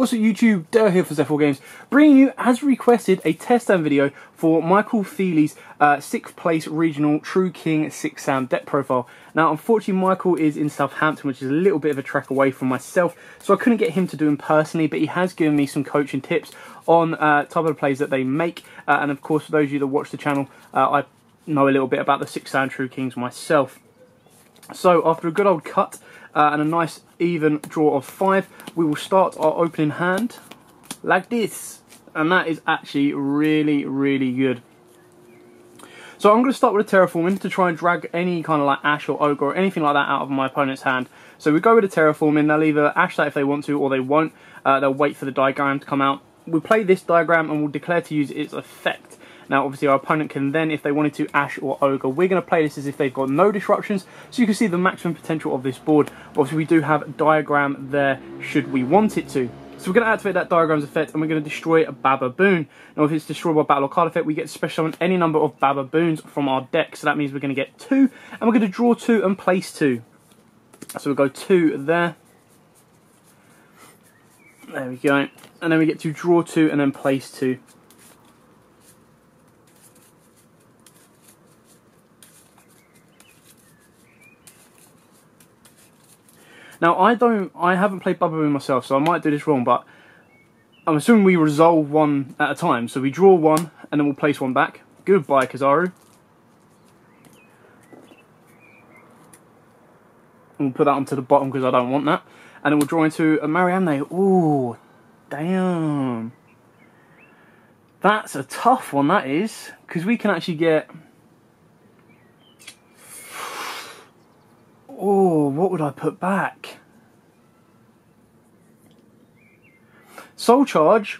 What's up YouTube, Dale here for Zephyr Games, bringing you, as requested, a test stand video for Michael Feely's 6th place regional True King 6 sound deck profile. Now unfortunately Michael is in Southampton, which is a little bit of a trek away from myself, so I couldn't get him to do them personally, but he has given me some coaching tips on type of plays that they make, and of course for those of you that watch the channel, I know a little bit about the 6 sound True Kings myself. So after a good old cut and a nice even draw of 5, we will start our opening hand like this, and that is actually really good. So I'm going to start with a terraforming to try and drag any kind of like ash or ogre or anything like that out of my opponent's hand. So we go with a terraforming, they'll either ash that if they want to or they won't, they'll wait for the diagram to come out. We play this diagram and we'll declare to use its effect. Now obviously our opponent can then, if they wanted to, ash or ogre. We're going to play this as if they've got no disruptions, so you can see the maximum potential of this board. But obviously we do have a diagram there should we want it to. So we're going to activate that diagram's effect and we're going to destroy a Bababoon. Now if it's destroyed by battle or card effect, we get to special summon any number of Bababoons from our deck. So that means we're going to get 2, and we're going to draw 2 and place 2. So we'll go 2 there. There we go. And then we get to draw 2 and then place 2. Now I haven't played Bababoon myself, so I might do this wrong, but I'm assuming we resolve one at a time. So we draw 1, and then we'll place 1 back. Goodbye, Kizaru. And we'll put that onto the bottom because I don't want that. And then we'll draw into a Mariamne. Ooh, damn. That's a tough one, that is, because we can actually get... Oh, what would I put back? Soul Charge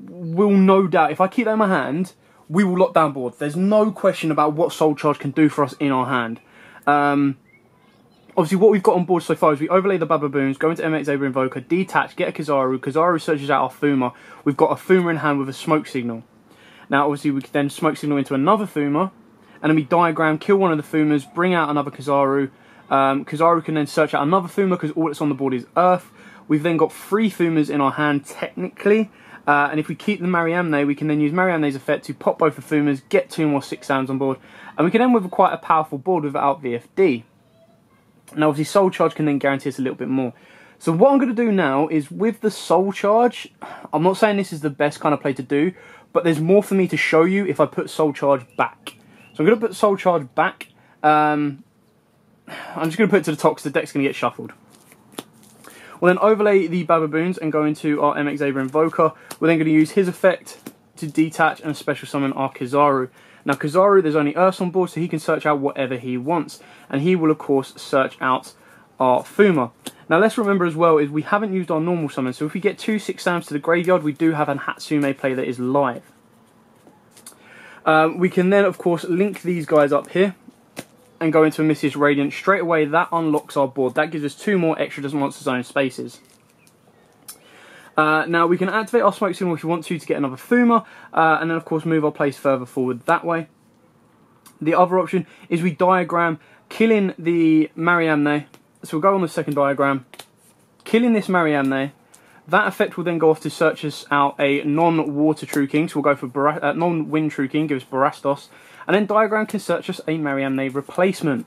will no doubt, if I keep that in my hand, we will lock down board. There's no question about what Soul Charge can do for us in our hand. Obviously what we've got on board so far is we overlay the Bababoons, go into MX Zebra Invoker, detach, get a Kizaru. Kizaru searches out our Fuma. We've got a Fuma in hand with a smoke signal. Now obviously we can then smoke signal into another Fuma, and then we diagram, kill one of the Fumas, bring out another Kizaru. Kizaru can then search out another Fuma because all that's on the board is Earth. We've then got 3 Fumas in our hand technically, and if we keep the Mariamne, we can then use Mariamne's effect to pop both the Fumas, get 2 more 6 sounds on board, and we can end with quite a powerful board without VFD. Now obviously Soul Charge can then guarantee us a little bit more. So what I'm going to do now is with the Soul Charge, I'm not saying this is the best kind of play to do, but there's more for me to show you if I put Soul Charge back. So I'm going to put Soul Charge back. I'm just going to put it to the top because the deck's going to get shuffled. We'll then overlay the Bababoons and go into our MX Zebra Invoker. We're then going to use his effect to detach and special summon our Kizaru. Now Kizaru, there's only Earths on board, so he can search out whatever he wants. And he will of course search out our Fuma. Now let's remember as well is we haven't used our normal summon, so if we get 2 6 sounds to the graveyard, we do have an Hatsume play that is live. We can then of course link these guys up here and go into a Mrs. Radiant. Straight away that unlocks our board. That gives us 2 more extra Monster Zone spaces. Now we can activate our smoke signal if we want to get another Fuma, and then of course move our place further forward that way. The other option is we diagram, killing the Mariamne. So we'll go on the second diagram, killing this Mariamne. That effect will then go off to search us out a non-water True King, so we'll go for non-wind True King, give us Barastos. And then diagram can search us a Mariamne replacement.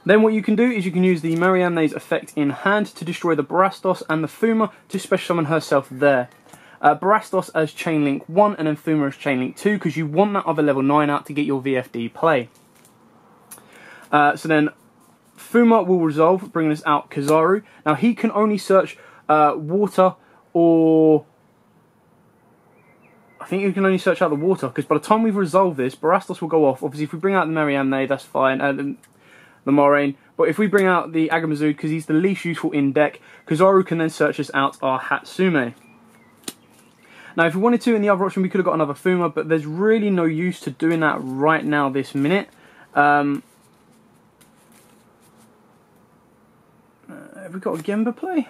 Then what you can do is you can use the Mariamne's effect in hand to destroy the Barastos and the Fuma to special summon herself there. Barastos as Chain Link 1 and then Fuma as Chain Link 2 because you want that other level 9 out to get your VFD play. So then Fuma will resolve, bringing us out Kizaru. Now he can only search water or... I think you can only search out the water, because by the time we've resolved this, Barastos will go off. Obviously, if we bring out the Mariamne, that's fine, and the Moraine. But if we bring out the Agamazoo, because he's the least useful in deck, Kizaru can then search us out our Hatsume. Now, if we wanted to, in the other option, we could have got another Fuma, but there's really no use to doing that right now, this minute. Have we got a Gemba play?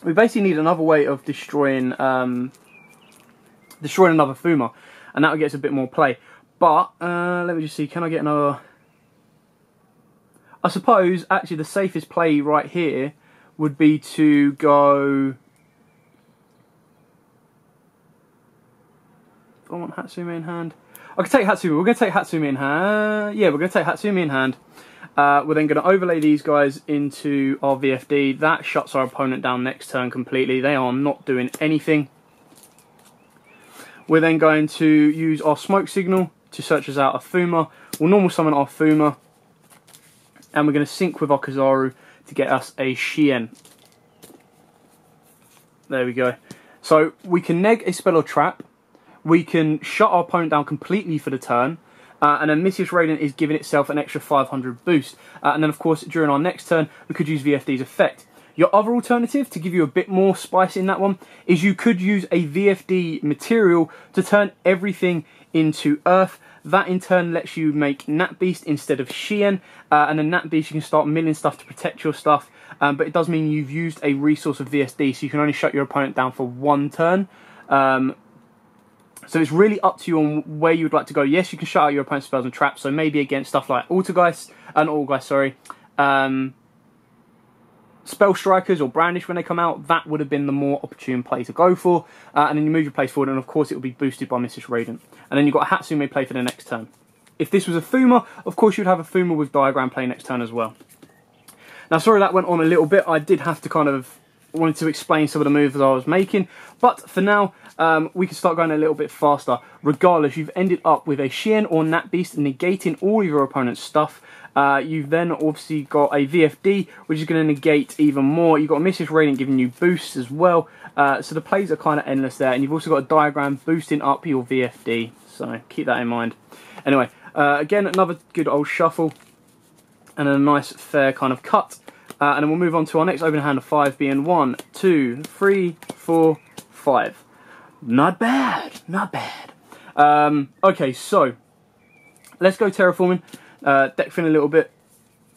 We basically need another way of destroying another Fuma, and that will get us a bit more play. But let me just see, can I get another? I suppose, actually, the safest play right here would be to go... I want Hatsume in hand. I could take Hatsume. We're going to take Hatsume in hand. Yeah, we're going to take Hatsume in hand. We're then going to overlay these guys into our VFD. That shuts our opponent down next turn completely. They are not doing anything. We're then going to use our smoke signal to search us out a Fuma. We'll normal summon our Fuma. And we're going to sync with our Kizaru to get us a Shien. There we go. So we can neg a spell or trap. We can shut our opponent down completely for the turn. And then Mrs. Radiant is giving itself an extra 500 boost. And then, of course, during our next turn, we could use VFD's effect. Your other alternative, to give you a bit more spice in that one, is you could use a VFD material to turn everything into Earth. That, in turn, lets you make Nat Beast instead of Shien. And then Nat Beast, you can start milling stuff to protect your stuff. But it does mean you've used a resource of VSD, so you can only shut your opponent down for one turn. So it's really up to you on where you would like to go. Yes, you can shut out your opponent's spells and traps, so maybe against stuff like Altergeist, not Altergeist, sorry, Spell Strikers or Brandish when they come out. That would have been the more opportune play to go for. And then you move your place forward, and of course it will be boosted by Mrs. Radiant. And then you've got a Hatsume play for the next turn. If this was a Fuma, of course you'd have a Fuma with Diagram play next turn as well. Now, sorry that went on a little bit. I did have to kind of wanted to explain some of the moves I was making, but for now we can start going a little bit faster. Regardless, you've ended up with a Shien or Nat Beast negating all of your opponent's stuff. You've then obviously got a VFD, which is going to negate even more. You've got a Mrs. Radiant giving you boosts as well, so the plays are kind of endless there. And you've also got a Diagram boosting up your VFD, so keep that in mind. Anyway, again, another good old shuffle and a nice fair kind of cut. And then we'll move on to our next opening hand of 5, being 1, 2, 3, 4, 5. Not bad, not bad. Okay, so let's go terraforming. Deck fin a little bit.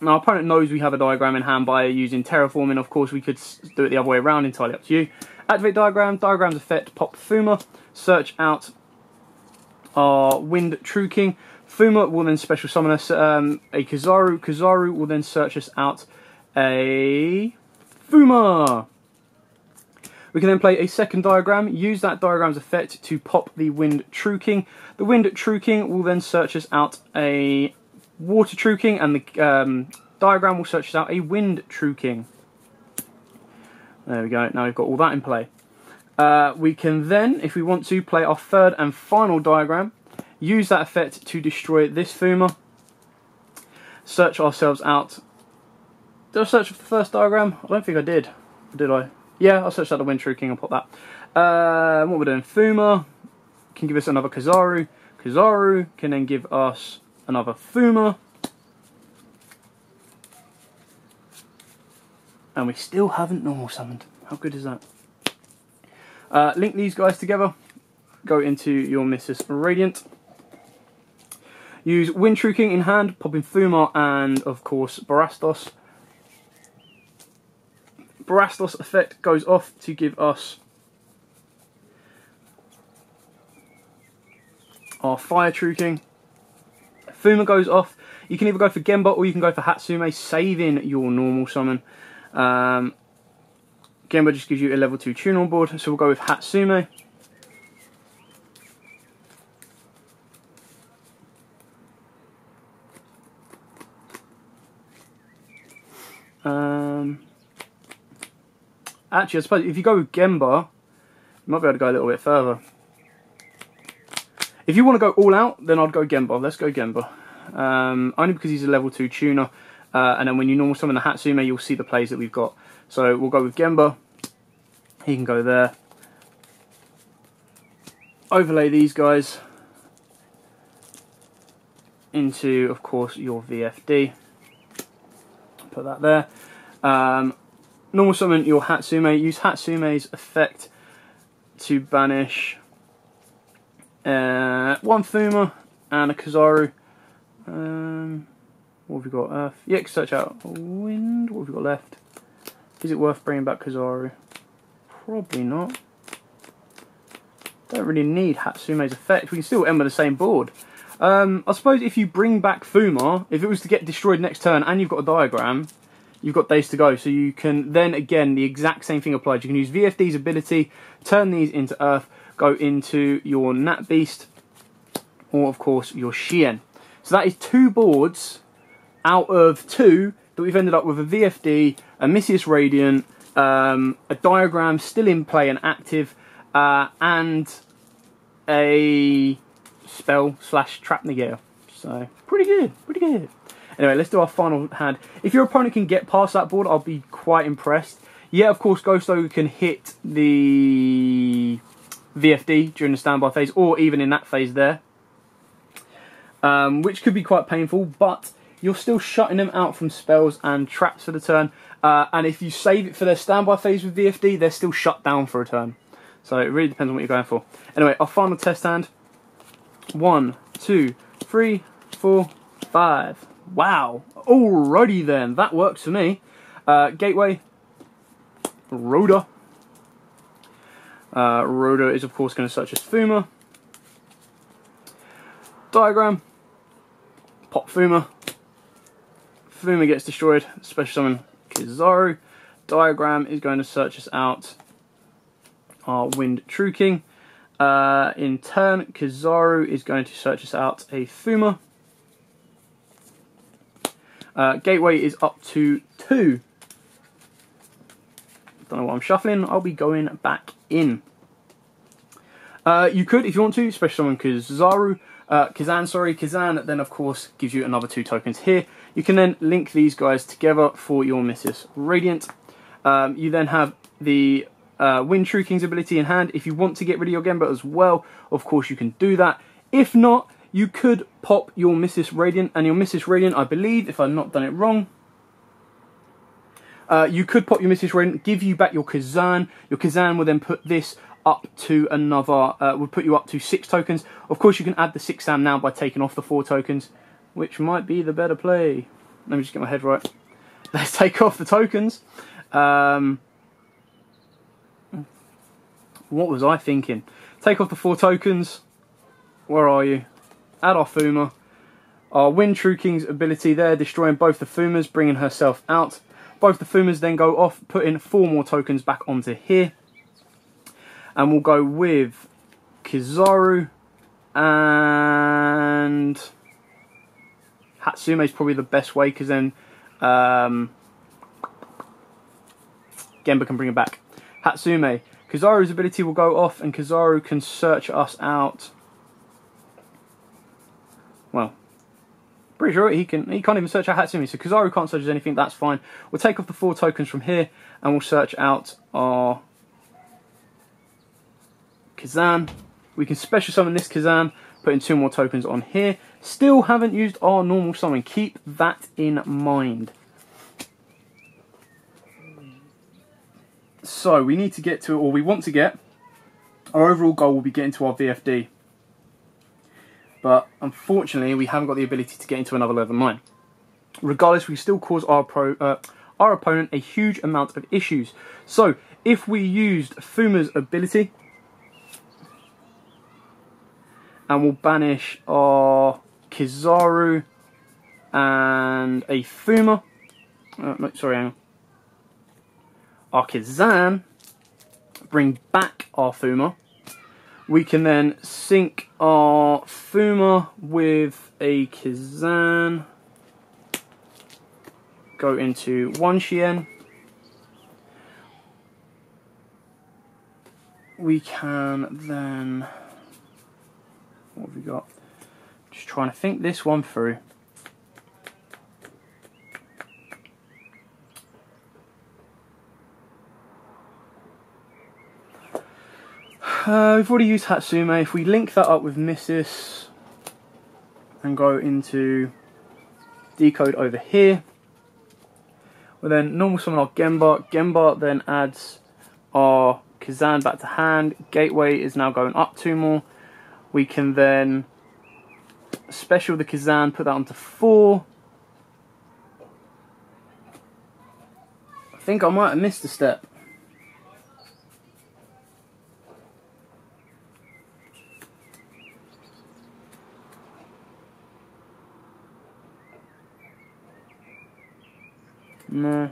Now, our opponent knows we have a Diagram in hand by using terraforming. Of course, we could do it the other way around, entirely up to you. Activate Diagram, Diagram's effect, pop Fuma, search out our Wind True King. Fuma will then special summon us a Kizaru. Kizaru will then search us out a Fuma. We can then play a second Diagram, use that Diagram's effect to pop the Wind True King. The Wind True King will then search us out a Water True King, and the Diagram will search us out a Wind True King. There we go, now we've got all that in play. We can then, if we want to, play our third and final Diagram, use that effect to destroy this Fuma, search ourselves out. Did I search for the first Diagram? I don't think I did. Or did I? Yeah, I searched out the Wind True King and pop that. What we're doing, Fuma can give us another Kizaru. Kizaru can then give us another Fuma. And we still haven't normal summoned. How good is that? Link these guys together. Go into your Mrs. Radiant. Use Wind True King in hand, pop in Fuma and, of course, Barastos. Barastos effect goes off to give us our Fire True King. Fuma goes off. You can either go for Gemba or you can go for Hatsume, saving your normal summon. Gemba just gives you a level 2 tune on board, so we'll go with Hatsume. Actually, I suppose if you go with Gemba, you might be able to go a little bit further. If you want to go all out, then I'd go Gemba. Let's go Gemba. Only because he's a level 2 tuner. And then when you normal summon the Hatsume, you'll see the plays that we've got. So we'll go with Gemba. He can go there. Overlay these guys into, of course, your VFD. Put that there. Normal summon your Hatsume. Use Hatsume's effect to banish one Fuma and a Kizaru. What have we got? Earth. Yeah, search out Wind. What have we got left? Is it worth bringing back Kizaru? Probably not. Don't really need Hatsume's effect. We can still end with the same board. I suppose if you bring back Fuma, if it was to get destroyed next turn and you've got a diagram, you've got days to go. So you can then, again, the exact same thing applies. You can use VFD's ability, turn these into Earth, go into your Nat Beast, or of course your Shien. So that is 2 boards out of 2 that we've ended up with a VFD, a Missy's Radiant, a diagram still in play and active, and a spell / trap negator. So pretty good, pretty good. Anyway, let's do our final hand. If your opponent can get past that board, I'll be quite impressed. Yeah, of course, Ghost Ogre can hit the VFD during the standby phase, or even in that phase there, which could be quite painful, but you're still shutting them out from spells and traps for the turn. And if you save it for their standby phase with VFD, they're still shut down for a turn. So it really depends on what you're going for. Anyway, our final test hand. 1, 2, 3, 4, 5. Wow. Alrighty then. That works for me. Gateway. Rhoda. Rhoda is of course going to search as Fuma. Diagram. Pop Fuma. Fuma gets destroyed. Special summon Kizaru. Diagram is going to search us out our Wind True King. In turn, Kizaru is going to search us out a Fuma. Gateway is up to 2. Don't know what I'm shuffling. I'll be going back in. You could, if you want to, special summon Kazan, sorry. Kazan then, of course, gives you another 2 tokens here. You can then link these guys together for your Missy's Radiant. You then have the Wind True King's ability in hand. If you want to get rid of your Gemba as well, of course you can do that. If not, you could pop your Missy's Radiant, and your Missy's Radiant, I believe, if I've not done it wrong, you could pop your Missy's Radiant, give you back your Kazan. Your Kazan will then put this up to another, would put you up to 6 tokens. Of course, you can add the 6 Sam now by taking off the 4 tokens, which might be the better play. Let me just get my head right. Let's take off the tokens. What was I thinking? Take off the 4 tokens. Where are you? Add our Fuma. Our Wind True King's ability there, destroying both the Fumas, bringing herself out. Both the Fumas then go off, putting 4 more tokens back onto here. And we'll go with Kizaru and Hatsume is probably the best way, because then Gemba can bring it back. Hatsume. Kizaru's ability will go off and Kizaru can search us out. Well, pretty sure he can't even search out Hatsumi, so Kizaru can't search anything, that's fine. We'll take off the 4 tokens from here and we'll search out our Kazan. We can special summon this Kazan, putting 2 more tokens on here. Still haven't used our normal summon, keep that in mind. So we need to get to, or we want to get, our overall goal will be getting to our VFD. But unfortunately, we haven't got the ability to get into another level 9. Regardless, we still cause our opponent a huge amount of issues. So if we used Fuma's ability, and we'll banish our Kizaru and a Fuma. Sorry, hang on. Our Kazan, bring back our Fuma. We can then sync our Fuma with a Kazan. Go into 1 Shien. We can then... What have we got? Just trying to think this one through. We've already used Hatsume. If we link that up with Missy's and go into decode over here, we'll then normal summon our Gemba. Gemba then adds our Kazan back to hand. Gateway is now going up 2 more. We can then special the Kazan, put that onto 4. I think I might have missed a step. No.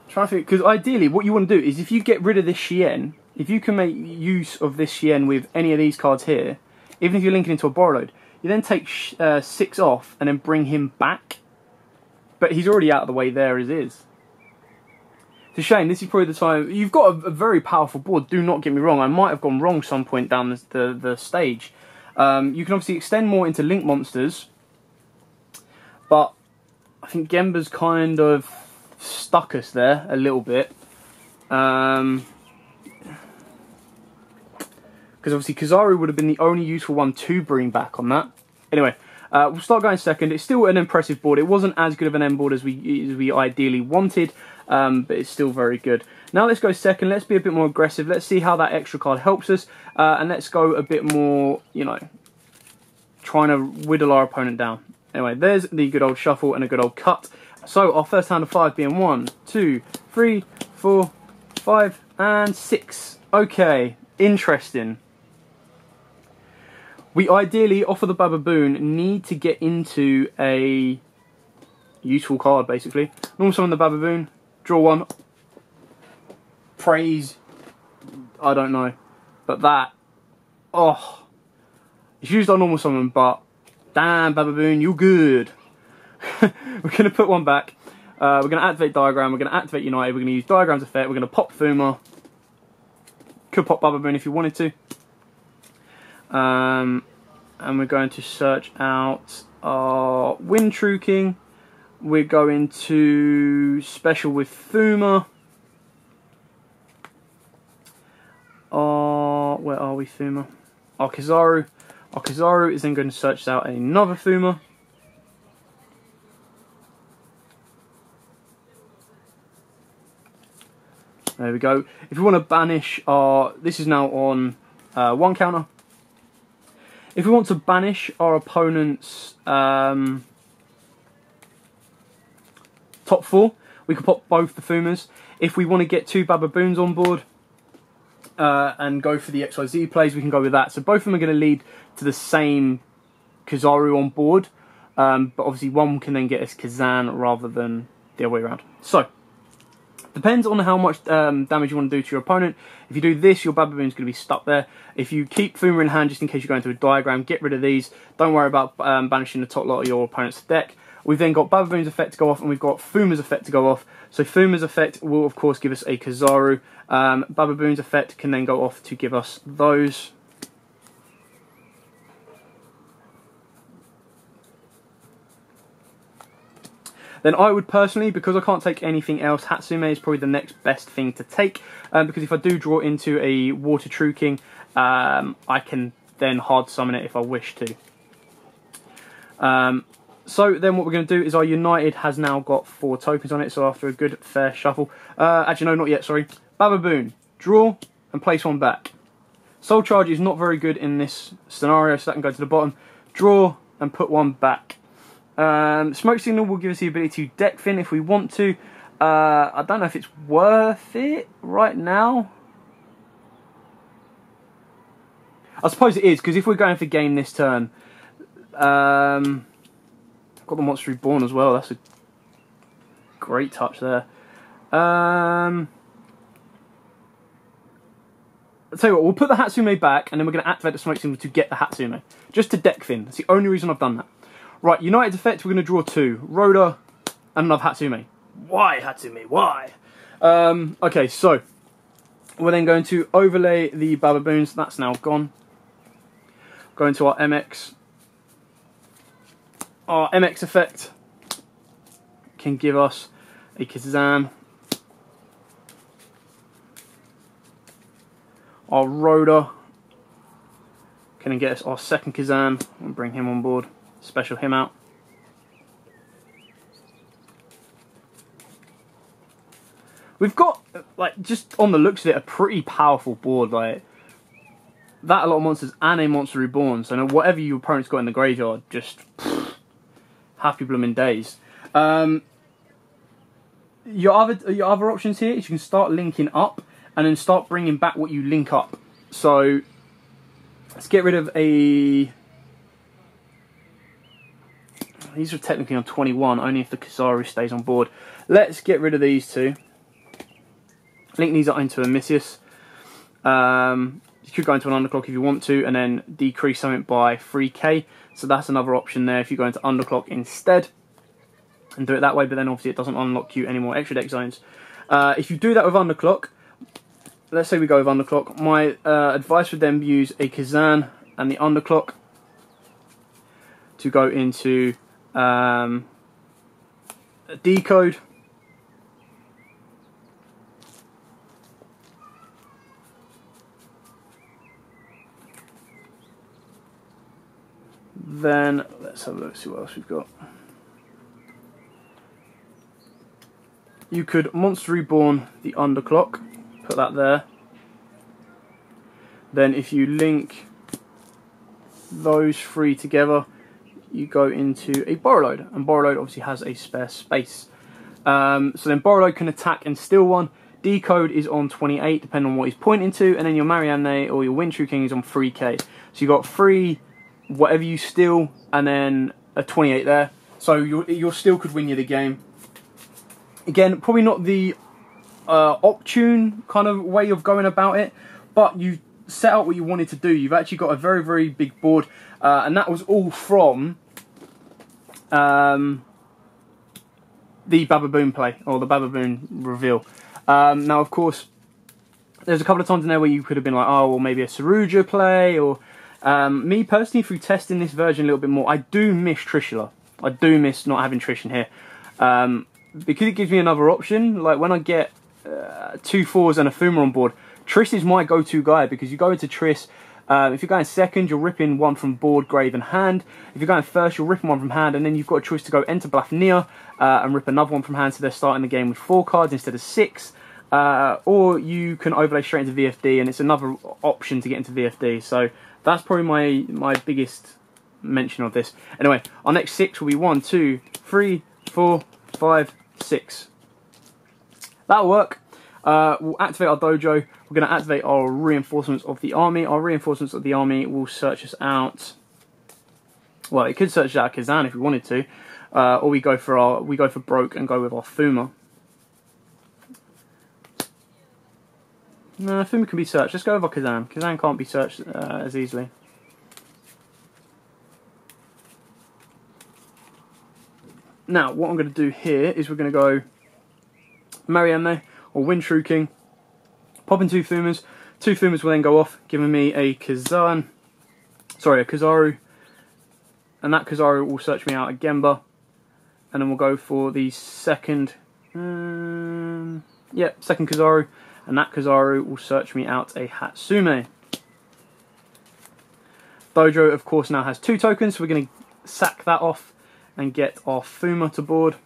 Try to think, because ideally what you want to do is if you get rid of this Shien, if you can make use of this Shien with any of these cards here, even if you're linking into a borrow load, you then take 6 off and then bring him back. But he's already out of the way there as is. It's a shame, this is probably the time. You've got a very powerful board, do not get me wrong. I might have gone wrong some point down the stage. You can obviously extend more into link monsters, but I think Gemba's kind of stuck us there a little bit. Because obviously Kizaru would have been the only useful one to bring back on that. Anyway, we'll start going second. It's still an impressive board. It wasn't as good of an end board as we ideally wanted, but it's still very good. Now let's go second. Let's be a bit more aggressive. Let's see how that extra card helps us, and let's go a bit more, you know, trying to whittle our opponent down. Anyway, there's the good old shuffle and a good old cut. So our first hand of 5 being 1, 2, 3, 4, 5, and 6. Okay, interesting. We ideally, off of the Bababoon, need to get into a useful card, basically. Normal summon the Bababoon, draw 1, praise, I don't know, but that, oh, it's used on normal summon, but damn Bababoon, you good. We're going to put one back, we're going to activate Diagram, we're going to activate United, we're going to use Diagram's effect, we're going to pop Fuma, could pop Bababoon if you wanted to. And we're going to search out our Wind True King. We're going to special with Fuma. Where are we, Fuma? Our Kizaru. Our Kizaru is then going to search out another Fuma. There we go. If we want to banish our... This is now on 1 counter. If we want to banish our opponent's top 4, we can pop both the Fumas. If we want to get 2 Bababoons on board and go for the XYZ plays, we can go with that. So both of them are going to lead to the same Kizaru on board, but obviously one can then get us Kazan rather than the other way around. So, depends on how much damage you want to do to your opponent. If you do this, your Bababoon's going to be stuck there. If you keep Fuma in hand, just in case you go into a Diagram, get rid of these. Don't worry about banishing the top lot of your opponent's deck. We've then got Bababoon's effect to go off, and we've got Fuma's effect to go off. So Fuma's effect will, of course, give us a Kizaru. Bababoon's effect can then go off to give us those. Then I would personally, because I can't take anything else, Hatsume is probably the next best thing to take. Because if I do draw into a Water True King, I can then hard summon it if I wish to. So then what we're going to do is our United has now got 4 tokens on it. So after a good fair shuffle, actually no, not yet, sorry. Bababoon, draw and place one back. Soul Charge is not very good in this scenario, so that can go to the bottom. Draw and put one back. Smoke Signal will give us the ability to deck fin if we want to. I don't know if it's worth it right now. I suppose it is, because if we're going for game this turn, I've got the Monster Reborn as well. That's a great touch there. I'll tell you what, we'll put the Hatsume back, and then we're going to activate the Smoke Signal to get the Hatsume. Just to deck fin. That's the only reason I've done that. Right, United's effect, we're going to draw 2. Rhoda and another Hatsume. Why, Hatsume? Why? Okay, so we're then going to overlay the Bababoons. That's now gone. Go into our MX. Our MX effect can give us a Kazan. Our Rhoda can then get us our second Kazan and bring him on board. Special him out. We've got, like, just on the looks of it, a pretty powerful board. Like, that, a lot of monsters and a Monster Reborn. So whatever your opponent's got in the graveyard, just happy blooming days. Your other options here is you can start linking up and then start bringing back what you link up. So let's get rid of a... These are technically on 21, only if the Kizaru stays on board. Let's get rid of these two. Link these up into a Missus. You could go into an underclock if you want to, and then decrease something by 3k. So that's another option there if you go into underclock instead and do it that way, but then obviously it doesn't unlock you any more extra deck zones. If you do that with underclock, let's say we go with underclock, my advice would then use a Kazan and the underclock to go into a decode. Then let's have a look, see what else we've got. You could Monster Reborn the underclock, put that there. Then if you link those three together, you go into a Borrowload, and Borrowload obviously has a spare space. So then Borrowload can attack and steal one. Decode is on 28, depending on what he's pointing to, and then your Marianne or your Wind True King is on 3k. So you've got 3, whatever you steal, and then a 28 there. So your steal could win you the game. Again, probably not the optune kind of way of going about it, but you set out what you wanted to do. You've actually got a very, very big board, and that was all from the Bababoon play, or the Bababoon reveal. Now, of course, there's a couple of times in there where you could have been like, oh, well, maybe a Saruja play, or me personally, through testing this version a little bit more, I do miss Trishula. I do miss not having Trish in here. Because it gives me another option. Like when I get 2 4s and a Fuma on board, Triss is my go-to guy, because you go into Triss, if you're going second, you're ripping one from board, grave and hand. If you're going first, you're ripping one from hand, and then you've got a choice to go enter Blafnir and rip another one from hand, so they're starting the game with 4 cards instead of 6. Or you can overlay straight into VFD, and it's another option to get into VFD. So that's probably my biggest mention of this. Anyway, our next 6 will be 1, 2, 3, 4, 5, 6. That'll work. We'll activate our dojo. We're going to activate our reinforcements of the army. Our reinforcements of the army will search us out. Well, it could search out Kazan if we wanted to, or we go for broke and go with our Fuma. No, Fuma can be searched. Let's go with our Kazan. Kazan can't be searched as easily. Now, what I'm going to do here is we're going to go Marianne or Wind True King, pop in 2 Fumas. 2 Fumas will then go off, giving me a Kizaru, and that Kizaru will search me out a Gemba, and then we'll go for the second, second Kizaru, and that Kizaru will search me out a Hatsume. Dojo, of course, now has 2 tokens, so we're going to sack that off and get our Fuma to board.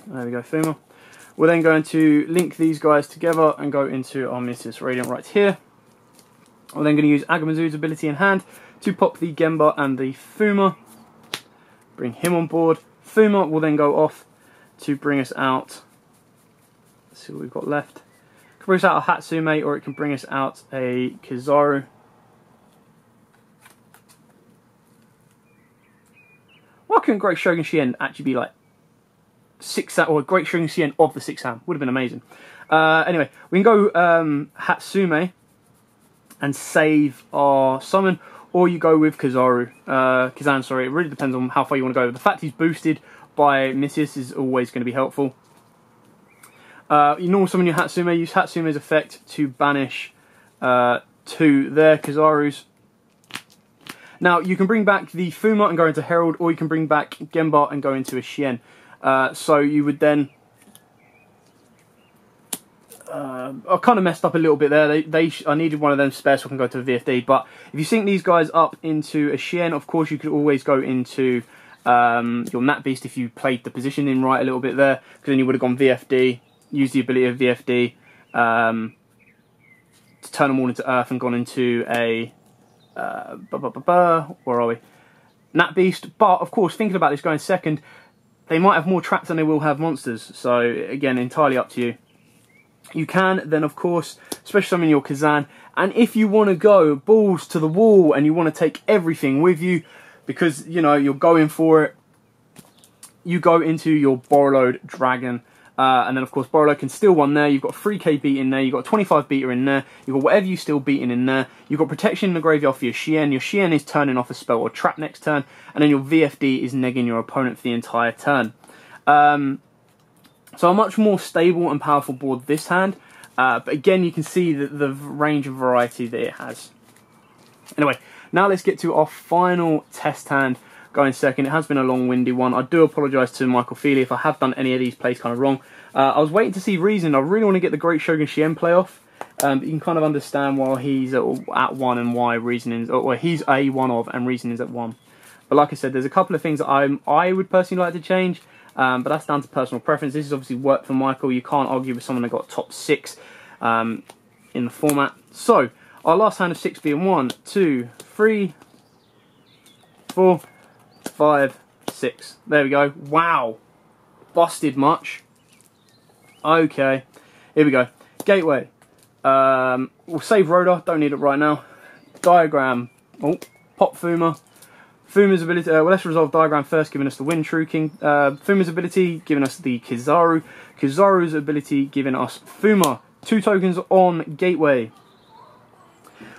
There we go, Fuma. We're then going to link these guys together and go into our Missus Radiant right here. We're then going to use Agamazu's ability in hand to pop the Gemba and the Fuma. Bring him on board. Fuma will then go off to bring us out. Let's see what we've got left. It can bring us out a Hatsume, or it can bring us out a Kizaru. Why couldn't Great Shogun Shien actually be like 6 or Great Shogun Shien of the 6 Sam? Would have been amazing. Anyway, we can go Hatsume and save our summon, or you go with Kazan, sorry. It really depends on how far you want to go. The fact he's boosted by Missus is always going to be helpful. You normal summon your Hatsume, use Hatsume's effect to banish 2 there, Kizarus. Now, you can bring back the Fuma and go into Herald, or you can bring back Gemba and go into a Shien. So you would then... I kind of messed up a little bit there. I needed one of them spare so I can go to a VFD. But if you sync these guys up into a Shien, of course you could always go into your Nat Beast if you played the positioning right a little bit there. Because then you would have gone VFD, used the ability of VFD to turn them all into Earth and gone into a... where are we? Nat Beast. But of course, thinking about this going second, they might have more traps than they will have monsters. So again, entirely up to you. You can then, of course, special summon your Kazan, and if you want to go balls to the wall and you want to take everything with you, because, you know, you're going for it, you go into your Borreload Dragon. And then, of course, Borreload can steal one there. You've got 3k beat in there. You've got 25 beater in there. You've got whatever you steal beating in there. You've got protection in the graveyard for your Shien. Your Shien is turning off a spell or trap next turn. And then your VFD is negging your opponent for the entire turn. So a much more stable and powerful board this hand. But again, you can see the range of variety that it has. Anyway, now let's get to our final test hand. Going second. It has been a long-winded one. I do apologise to Michael Feely if I have done any of these plays kind of wrong. I was waiting to see Reason. I really want to get the Great Shogun Shien play off. But you can kind of understand why he's at 1 and why Reason is, or he's a 1 of and Reason is at 1. But like I said, there's a couple of things that I would personally like to change. But that's down to personal preference. This has obviously worked for Michael. You can't argue with someone that got top 6 in the format. So our last hand of 6 being 1, 2, 3, 4, 5, 6. There we go. Wow. Busted much. Okay. Here we go. Gateway. We'll save Rhoda. Don't need it right now. Diagram. Oh, pop Fuma. Fuma's ability. Well, let's resolve Diagram first, giving us the Wind True King. Fuma's ability, giving us the Kizaru. Kizaru's ability, giving us Fuma. 2 tokens on Gateway.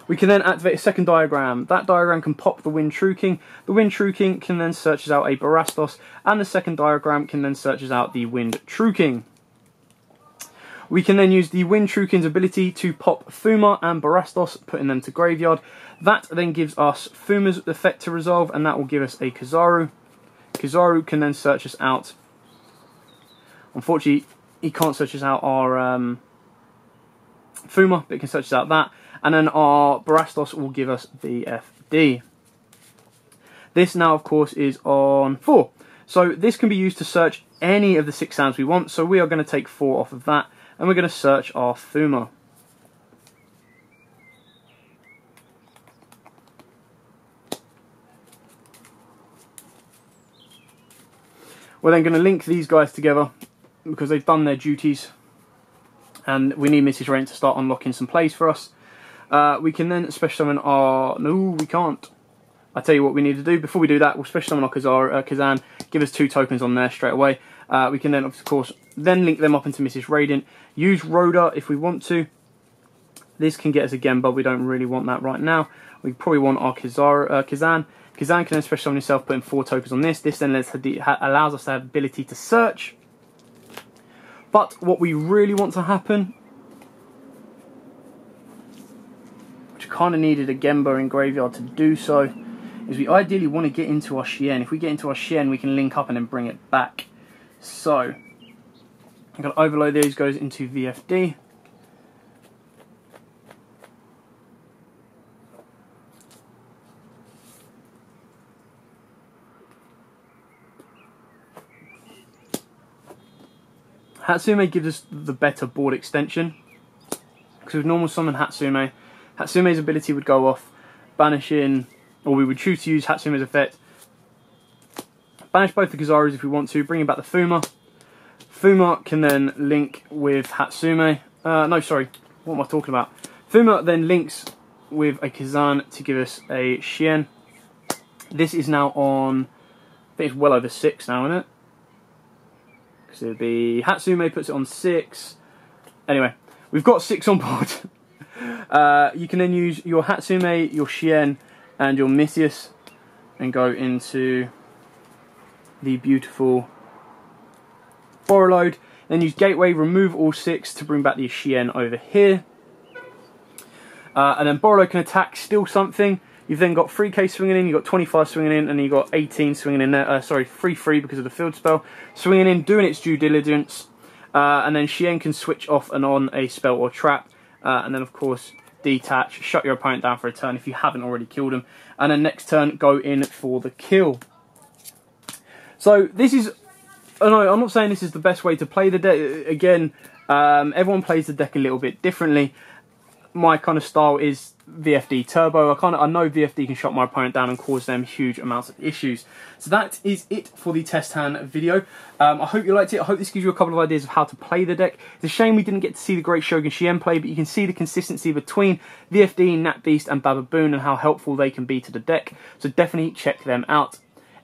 We can then activate a second diagram. That diagram can pop the Wind True King. The Wind True King can then searches out a Barastos, and the second diagram can then searches out the Wind True King. We can then use the Wind True King's ability to pop Fuma and Barastos, putting them to graveyard. That then gives us Fuma's effect to resolve, and that will give us a Kizaru. Kizaru can then search us out. Unfortunately, he can't search us out our Fuma, but it can search us out that. And then our Barastos will give us VFD. This now, of course, is on 4. So this can be used to search any of the 6 sounds we want. So we are going to take 4 off of that, and we're going to search our Fuma. We're then going to link these guys together because they've done their duties. And we need Mrs. Rain to start unlocking some plays for us. We can then special summon our... No, we can't. I'll tell you what we need to do. Before we do that, we'll special summon our Kazan. Give us 2 tokens on there straight away. We can then, of course, then link them up into Mrs. Radiant. Use Rhoda if we want to. This can get us again, but we don't really want that right now. We probably want our Kazan. Kazan can then special summon himself, putting 4 tokens on this. This then allows us to have the ability to search. But what we really want to happen, which kind of needed a Gemba in graveyard to do so, is we ideally want to get into our Shien. If we get into our Shien, we can link up and then bring it back. So, I'm going to overload these, goes into VFD. Hatsume gives us the better board extension, because with normal summon Hatsume, Hatsume's ability would go off, banishing, or we would choose to use Hatsume's effect, banish both the Kazarus if we want to, bringing back the Fuma. Fuma can then link with Hatsume. No, sorry, what am I talking about? Fuma then links with a Kazan to give us a Shien. This is now on, I think it's well over 6 now, isn't it? Because it would be Hatsume puts it on 6. Anyway, we've got 6 on board. You can then use your Hatsume, your Shien, and your Mitius, and go into the beautiful Borreload. Then use Gateway, remove all 6 to bring back the Shien over here. And then Borreload can attack, steal something. You've then got 3k swinging in, you've got 25 swinging in, and you've got 18 swinging in there. Sorry, 3-3 because of the field spell. Swinging in, doing its due diligence. And then Shien can switch off and on a spell or trap. And then, of course, detach, shut your opponent down for a turn if you haven't already killed him. And then next turn, go in for the kill. So this is... No, I'm not saying this is the best way to play the deck. Again, everyone plays the deck a little bit differently. my kind of style is VFD Turbo. I know VFD can shut my opponent down and cause them huge amounts of issues. So that is it for the test hand video. I hope you liked it. I hope this gives you a couple of ideas of how to play the deck. It's a shame we didn't get to see the great Shogun Shien play, but you can see the consistency between VFD, Nat Beast and Bababoon and how helpful they can be to the deck. So definitely check them out.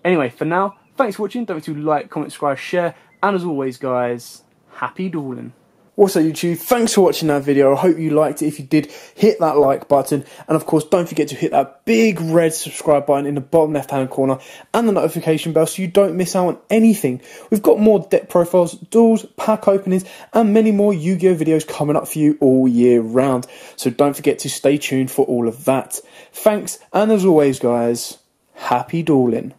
Anyway, for now, thanks for watching. Don't forget to like, comment, subscribe, share, and as always, guys, happy dueling. What's up, YouTube? Thanks for watching that video. I hope you liked it. If you did, hit that like button. And of course, don't forget to hit that big red subscribe button in the bottom left-hand corner and the notification bell so you don't miss out on anything. We've got more deck profiles, duels, pack openings, and many more Yu-Gi-Oh! Videos coming up for you all year round. So don't forget to stay tuned for all of that. Thanks, and as always, guys, happy dueling.